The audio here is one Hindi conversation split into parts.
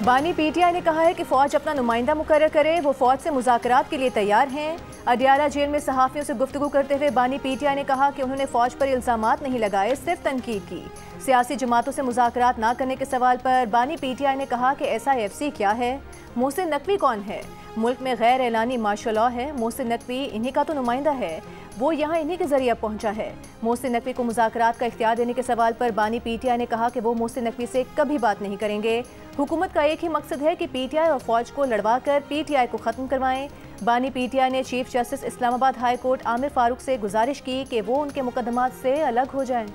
बानी पीटीआई ने कहा है कि फौज अपना नुमाइंदा मुकर्रर करे, वो फौज से मुज़ाकरात के लिए तैयार हैं। अडियाला जेल में सहाफ़ियों से गुफ्तगू करते हुए बानी पीटीआई ने कहा कि उन्होंने फौज पर इल्ज़ामात नहीं लगाए, सिर्फ तनकीद की। सियासी जमातों से मुज़ाकरात ना करने के सवाल पर बानी पीटीआई ने कहा कि SIFC क्या है, मोहसिन नकवी कौन है, मुल्क में गैर एलानी मार्शल लॉ है, मोहसिन नकवी इन्हीं का तो नुमाइंदा है, वो यहाँ इन्हीं के जरिए पहुंचा है। मोहसिन नकवी को मुज़ाकरात का इख्तियार देने के सवाल पर बानी पीटीआई ने कहा कि वो मोहसिन नकवी से कभी बात नहीं करेंगे। हुकूमत का एक ही मकसद है कि पीटीआई और फौज को लड़वा कर पीटीआई को ख़त्म करवाएं। बानी पीटीआई ने chief justice Islamabad high court Aamir Farooq से गुजारिश की कि वो उनके मुकदमात से अलग हो जाएं।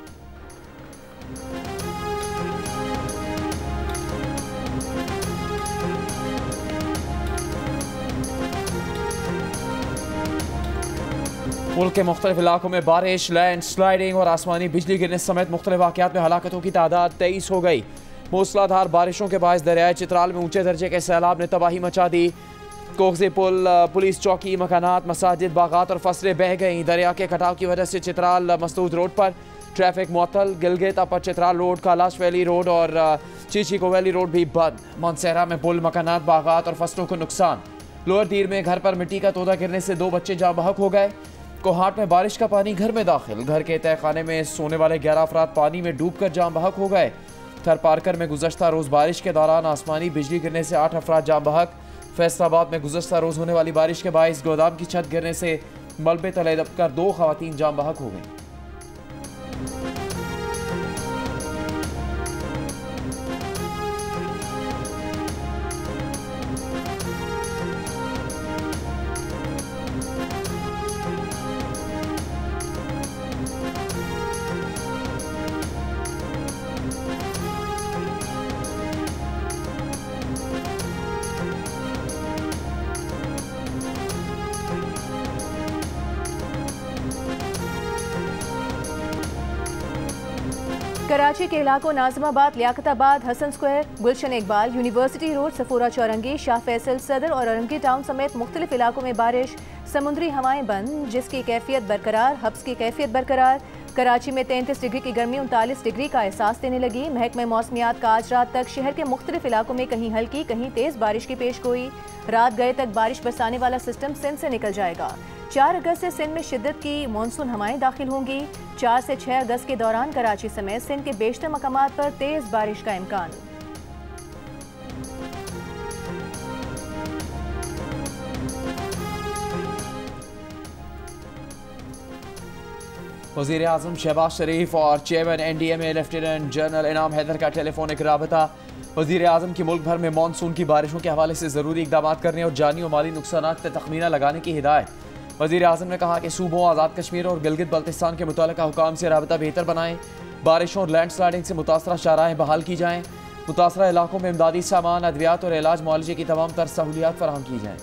मुल्क के मुख्तलिफ इलाकों में बारिश, लैंड स्लाइडिंग और आसमानी बिजली गिरने समेत मुख्तलिफ वाक़यात में हलाकतों की तादाद 23 हो गई। मूसलाधार बारिशों के बायस दरियाए चित्राल में ऊंचे दर्जे के सैलाब ने तबाही मचा दी। कोगज़े पुल, पुलिस चौकी, मकानात, मसाजिद, बागात और फसलें बह गईं। दरिया के कटाव की वजह से चित्राल मसदूद रोड पर ट्रैफिक मुअत्तल। Gilgit upper Chitral road, Kailash valley road और चीची वैली रोड भी बंद। मानसेरा में पुल, मकानात, बागात और फसलों को नुकसान। लोअर दीर में घर पर मिट्टी का तोदा गिरने से 2 बच्चे जाँ बहक हो गए। कोहाट में बारिश का पानी घर में दाखिल। घर के तहखाने में सोने वाले 11 अफराद पानी में डूबकर जाँ बहक हो गए। थर पारकर में गुज़श्ता रोज़ बारिश के दौरान आसमानी बिजली गिरने से 8 अफराद जाँ बहक। फैसलाबाद में गुज़श्ता रोज़ होने वाली बारिश के बायस गोदाम की छत गिरने से मलबे तले दबकर 2 खवातीन जाँ बहक हो गईं। कराची के इलाकों नाज़िमाबाद, लियाकताबाद, हसन स्क्वायर, गुलशन इकबाल, यूनिवर्सिटी रोड, सफूरा चौरंगी, शाह फैसल, सदर और औरंगी टाउन समेत मुख्तलिफ इलाकों में बारिश। समुद्री हवाएं बंद, जिसकी कैफियत बरकरार, हब्स की कैफियत बरकरार। कराची में 33 डिग्री की गर्मी 39 डिग्री का एहसास देने लगी। महकमा मौसमियात का आज रात तक शहर के मुख्तलिफ इलाकों में कहीं हल्की कहीं तेज़ बारिश की पेशगोई। रात गए तक बारिश बरसाने वाला सिस्टम सिंध से निकल जाएगा। 4 अगस्त से सिंध में शिद्दत की मानसून हवाएं दाखिल होंगी। 4 से 6 अगस्त के दौरान कराची समेत सिंध के बेशतर मकामात पर तेज़ बारिश का इम्कान। वज़ीर आज़म शहबाज शरीफ और चेयरमैन NDMA लेफ्टिनेंट जनरल इनाम हैदर का टेलीफोनिक राबता। वज़ीर आज़म की मुल्क भर में मानसून की बारिशों के हवाले से ज़रूरी इक़दाम करने और जानी और माली नुकसानात का तखमीना लगाने की हिदायत। वज़ीर आज़म ने कहा कि सूबों, आज़ाद कश्मीर और गिलगित बल्तिस्तान के मुतल्लिक़ा हुकाम से राबता बेहतर बनाएं। बारिशों और लैंड स्लाइडिंग से मुतासरा शाहराहें बहाल की जाएँ। मुतासरा इलाकों में इमदादी सामान, अद्वियात और इलाज मुआलजे की तमाम तर सहूलियात फराहम की जाएँ।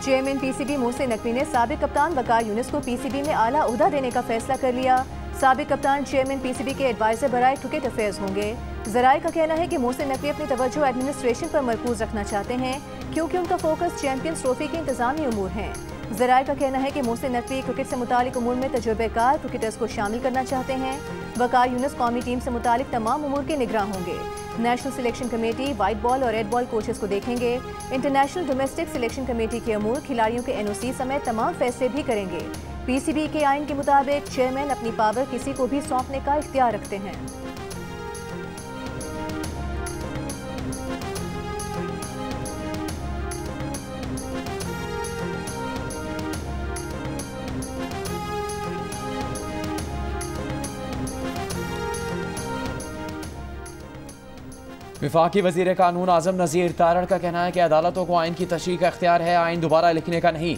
चेयरमैन PCB मोहसिन नकवी ने साबिक कप्तान वकार यूनिस को PCB में आला ओहदा देने का फैसला कर लिया। साबिक कप्तान चेयरमैन PCB के एडवाइजर बराए क्रिकेट अफेयर्स होंगे। ज़राए का कहना है कि मोहसिन नकवी अपनी तवज्जो एडमिनिस्ट्रेशन पर मरकूज रखना चाहते हैं, क्योंकि उनका फोकस चैंपियंस ट्रॉफी के इंतजामी उमूर हैं। ज़राए का कहना है कि मोहसिन नकवी क्रिकेट से मुतालिक उमूर में तजुर्बेकार क्रिकेटर्स को शामिल करना चाहते हैं। वकार यूनिस कौमी टीम से मुतालिक तमाम उमूर के निगरान होंगे। National selection committee white ball और रेड बॉल कोचेस को देखेंगे। इंटरनेशनल डोमेस्टिक सिलेक्शन कमेटी के अमूर, खिलाड़ियों के NOC समेत तमाम फैसले भी करेंगे। PCB के आइन के मुताबिक चेयरमैन अपनी पावर किसी को भी सौंपने का इख्तियार रखते हैं। वफाकी वज़ीर कानून आज़म नज़ीर तारड़ का कहना है कि अदालतों को आइन की तशरीह का इख्तियार है, आइन दोबारा लिखने का नहीं।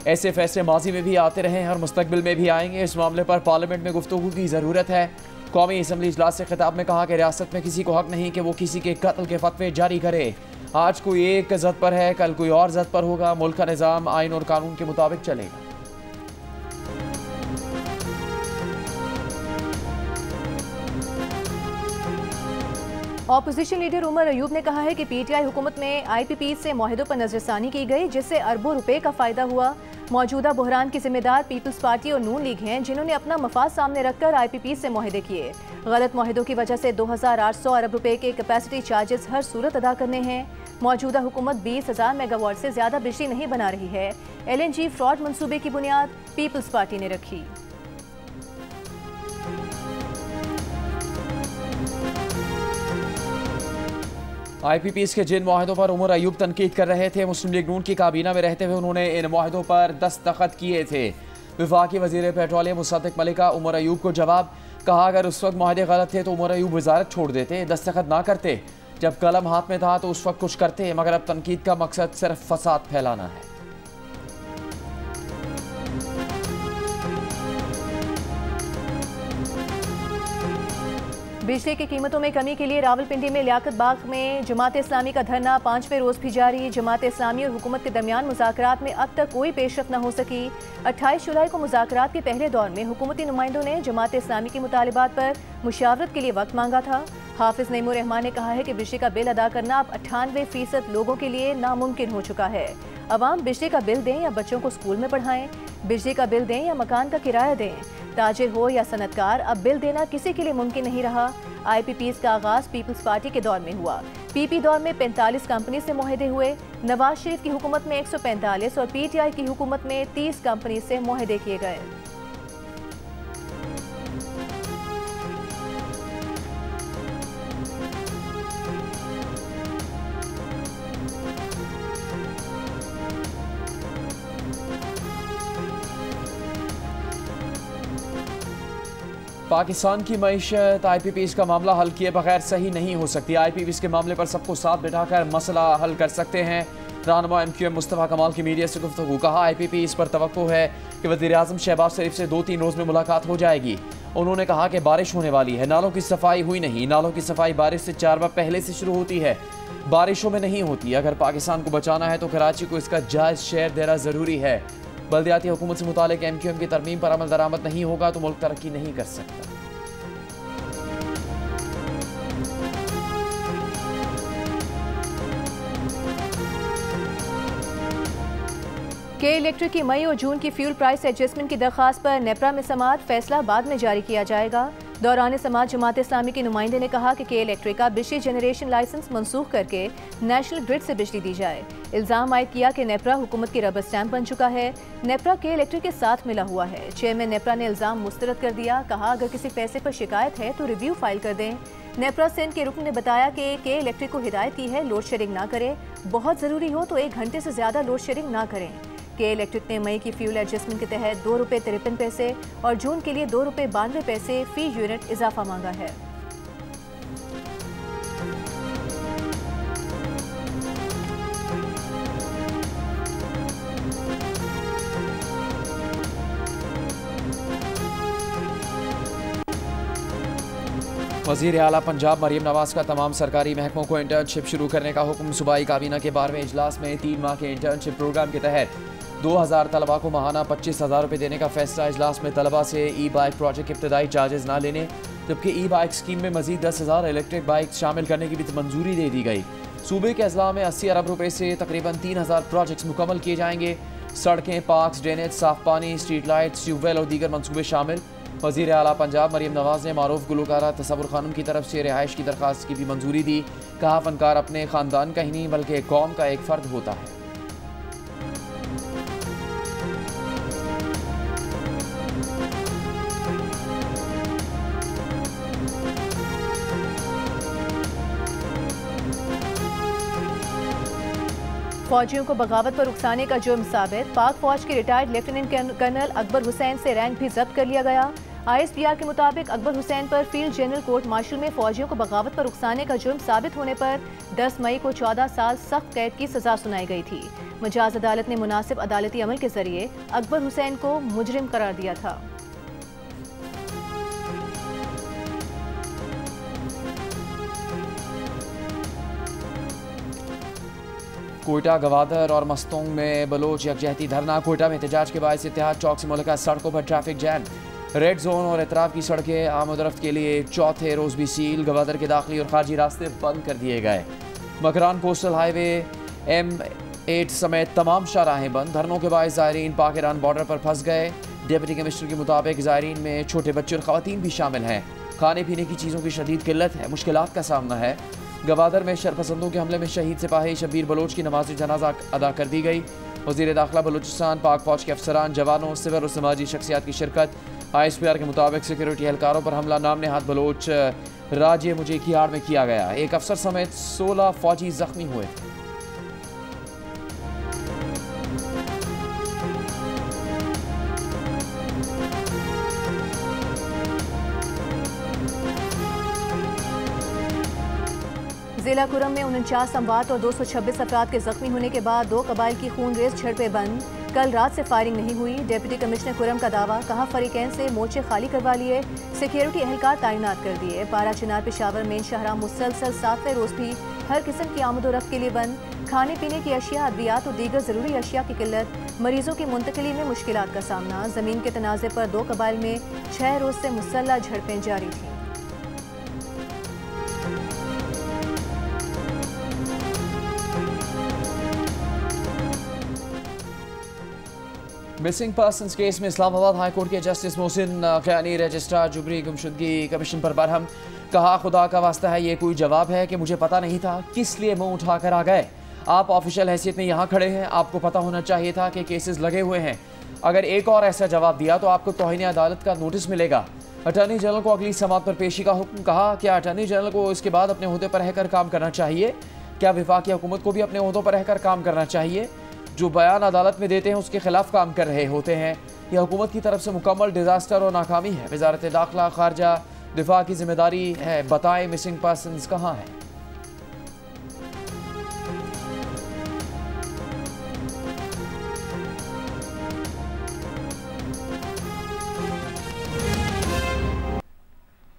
ऐसे फैसले माजी में भी आते रहे हैं और मुस्तकबिल में भी आएंगे। इस मामले पर पार्लियामेंट में गुफ्तगू की ज़रूरत है। कौमी असम्बली इजलास से खिताब में कहा कि रियासत में किसी को हक नहीं कि वो किसी के कत्ल के फतवे जारी करे। आज कोई एक जद पर है, कल कोई और जद पर होगा। मुल्क का निज़ाम आइन और कानून के मुताबिक चलेगा। ऑपोजिशन लीडर उमर अयूब ने कहा है कि पीटीआई हुकूमत में IPP से मुआहदों पर नजरसानी की गई, जिससे अरबों रुपए का फायदा हुआ। मौजूदा बहरान की जिम्मेदार पीपल्स पार्टी और नून लीग हैं, जिन्होंने अपना मफाद सामने रखकर IPP से मुआहदे किए। गलत मुआहदों की वजह से 2800 अरब रुपए के कैपेसिटी चार्जेस हर सूरत अदा करने हैं। मौजूदा हुकूमत 20,000 मेगावाट से ज्यादा बिजली नहीं बना रही है। LNG फ्रॉड मंसूबे की बुनियाद पीपल्स पार्टी ने रखी। IPPs के जिन मुआहदों पर उमर अयूब तनकीद कर रहे थे, मुस्लिम लीग नून की काबीना में रहते हुए उन्होंने इन मुआहदों पर दस्तखत किए थे। वफाकी वजीर पेट्रोलियम मुसद्दिक मलिक उमर अयूब को जवाब, कहा अगर उस वक्त मुआहदे गलत थे तो उमर अयूब वजारत छोड़ देते, दस्तखत ना करते। जब कलम हाथ में था तो उस वक्त कुछ करते, मगर अब तनकीद का मकसद सिर्फ फसाद फैलाना है। बिजली की कीमतों में कमी के लिए रावलपिंडी में लियाकत बाग में जमात इस्लामी का धरना 5वें रोज भी जारी। जमात इस्लामी और हुकूमत के दरमियान मुज़ाकरात में अब तक कोई पेशरफ न हो सकी। 28 जुलाई को मुज़ाकरात के पहले दौर में हुकूमती नुमाइंदों ने जमात इस्लामी के मुतालिबात पर मुशावरत के लिए वक्त मांगा था। हाफिज नईमुर रहमान ने कहा है कि बिजली का बिल अदा करना अब 98% लोगों के लिए नामुमकिन हो चुका है। अवाम बिजली का बिल दें या बच्चों को स्कूल में पढ़ाएं, बिजली का बिल दें या मकान का किराया दें, ताजिर हो या सनतकार, अब बिल देना किसी के लिए मुमकिन नहीं रहा। IPPs का आगाज पीपल्स पार्टी के दौर में हुआ। PP दौर में 45 कंपनी से मुआहदे हुए। नवाज शरीफ की हुकूमत में 145 और PTI की हुकूमत में 30 कंपनी से मुआहदे किए गए। पाकिस्तान की मईशत IPPs का मामला हल किए बगैर सही नहीं हो सकती। IPPs के मामले पर सबको साथ बिठाकर मसला हल कर सकते हैं। रहनुमा MQM मुस्तफ़ा कमाल की मीडिया से गुफ्तगू, कहा IPPs पर तवक्को है कि वज़ीर-ए-आज़म शहबाज शरीफ से 2-3 रोज़ में मुलाकात हो जाएगी। उन्होंने कहा कि बारिश होने वाली है, नालों की सफाई हुई नहीं। नालों की सफाई बारिश से 4 माह पहले से शुरू होती है, बारिशों में नहीं होती। अगर पाकिस्तान को बचाना है तो कराची को इसका जायज़ शेयर देना ज़रूरी है। बल्दियाती हुकूमत से मुतालिक MQM की तरमीम पर अमल दरामद नहीं होगा तो मुल्क तरक्की नहीं कर सकता। के इलेक्ट्रिक की मई और जून की फ्यूल प्राइस एडजस्टमेंट की दरख्वास्त पर नेपरा में समाअत, फैसला बाद में जारी किया जाएगा। दौरान समाअत जमात इस्लामी के नुमाइंदे ने कहा कि के इलेक्ट्रिक का बिजली जनरेशन लाइसेंस मनसूख करके नेशनल ग्रिड से बिजली दी जाए। इल्जाम आयद किया कि नेपरा हुकूमत की रबर स्टैम्प बन चुका है। नेपरा के इलेक्ट्रिक के साथ मिला हुआ है। चेयरमैन नेपरा ने इल्जाम मुस्तरद कर दिया। कहा अगर किसी पैसे पर शिकायत है तो रिव्यू फाइल कर दें। नेपरा सिंध के रुकन ने बताया कि के इलेक्ट्रिक को हिदायत की है लोड शेडिंग ना करे, बहुत ज़रूरी हो तो 1 घंटे से ज़्यादा लोड शेडिंग ना करें। के इलेक्ट्रिक ने मई की फ्यूल एडजस्टमेंट के तहत ₹2.53 और जून के लिए ₹2.92 फी यूनिट इजाफा मांगा है। वज़ीर आला पंजाब मरीम नवाज का तमाम सरकारी महकमों को इंटर्नशिप शुरू करने का हुक्म। सूबाई काबीना के 12वें इजलास में 3 माह के इंटर्नशिप प्रोग्राम के तहत 2000 तलबा को माहाना 25,000 रुपये देने का फैसला। इजलास में तलबा से ई-बाइक प्रोजेक्ट के इब्तदाई चार्जेस ना लेने, जबकि ई-बाइक स्कीम में मजीद 10,000 इलेक्ट्रिक बाइक शामिल करने की भी मंजूरी दे दी गई। सूबे के अजला में 80 अरब रुपये से तकरीबन 3,000 प्रोजेक्ट्स मुकम्मल किए जाएंगे। सड़कें, पार्क्स, ड्रेनेज, साफ पानी, स्ट्रीट लाइट्स, ट्यूबवेल और दीगर मनसूबे शामिल। वज़ीर आला पंजाब मरीम नवाज ने मारूफ गुलकारा तसव्वुर खानम की तरफ से रिहाइश की दरख्वास्त की भी मंजूरी दी। कहा फनकार अपने ख़ानदान का ही नहीं बल्कि कौम का एक फ़र्द होता है। फौजियों को बगावत पर उकसाने का जुर्म साबित। पाक फौज के retired lieutenant colonel Akbar Hussain से रैंक भी जब्त कर लिया गया। ISPR के मुताबिक अकबर हुसैन पर फील्ड जनरल कोर्ट मार्शल में फौजियों को बगावत पर उकसाने का जुर्म साबित होने पर 10 मई को 14 साल सख्त कैद की सजा सुनाई गई थी। मजाज अदालत ने मुनासिब अदालती अमल के जरिए अकबर हुसैन को मुजरिम करार दिया था। कोयटा, गवादर और मस्तोंग में बलोच यकजहती धरना। कोयटा में एहतजाज के बाद इत्तेहाद चौक से मुल्का सड़कों पर ट्रैफिक जैम। रेड जोन और एतराफ़ की सड़कें आमदरफ्त के लिए चौथे रोज़ भी सील। गवादर के दाखिली और खारजी रास्ते बंद कर दिए गए। मकरान कोस्टल हाईवे M8 समेत तमाम शाहराहें बंद। धरनों के बायस ज़ायरीन पाक ईरान बॉर्डर पर फंस गए। डिप्टी कमिश्नर के मुताबिक ज़ायरीन में छोटे बच्चे और ख़वातीन भी शामिल हैं। खाने पीने की चीज़ों की शदीद किल्लत है, मुश्किलात का सामना है। गवादर में शरपसंदों के हमले में शहीद सिपाही शब्बीर बलोच की नमाज जनाजा अदा कर दी गई। वज़ीर दाखिला बलूचिस्तान पाक फ़ौज के अफसरान, जवानों, सिविल और समाजी शख्सियात की शिरकत। ISPR के मुताबिक सिक्योरिटी एहलकारों पर हमला नाम नेहाद बलोच राज्य मुझे की आड़ में किया गया। एक अफसर समेत 16 फौजी जख्मी हुए। जिला कुरम में 49 अमवात और 226 अफराद के जख्मी होने के बाद 2 कबाइल की खूनरेज झड़पें बंद। कल रात से फायरिंग नहीं हुई। डिप्टी कमिश्नर कुरम का दावा, कहा फरीकैन से मोर्चे खाली करवा लिए, सिक्योरिटी एहलकार तैनात कर दिए। पारा चिनार पेशावर मेन शाहराह मुसलसल 7वें रोज भी हर किस्म की आमदोरफ्त के लिए बंद। खाने पीने की अशिया, अद्वियात और दीगर ज़रूरी अशिया की किल्लत, मरीजों की मुंतकिली में मुश्किलात का सामना। ज़मीन के तनाज़े पर 2 कबाइल में 6 रोज से मुसल्लह झड़पें जारी थी। मिसिंग पर्सनस केस में इस्लामाबाद हाई कोर्ट के जस्टिस मोहसिन क़यानी रजिस्ट्रार जुबरी गुमशुदगी कमीशन पर बरहम। कहा, खुदा का वास्ता है, ये कोई जवाब है कि मुझे पता नहीं था, किस लिए मुंह उठा कर आ गए? आप ऑफिशियल हैसियत में यहाँ खड़े हैं, आपको पता होना चाहिए था कि केसेस लगे हुए हैं। अगर एक और ऐसा जवाब दिया तो आपको तौहीन अदालत का नोटिस मिलेगा। अटॉर्नी जनरल को अगली समात पर पेशी का हुक्म। कहा, क्या अटॉर्नी जनरल को इसके बाद अपने ओहदे पर रहकर काम करना चाहिए? क्या वफाकी हुकूमत को भी अपने ओहदों पर रहकर काम करना चाहिए? जो बयान अदालत में देते हैं उसके खिलाफ काम कर रहे होते हैं। यह हुकूमत की तरफ से मुकम्मल डिजास्टर और नाकामी है। वजारत दाखिला, खारजा, दिफा की जिम्मेदारी है। बताएं मिसिंग पर्सन्स कहाँ हैं?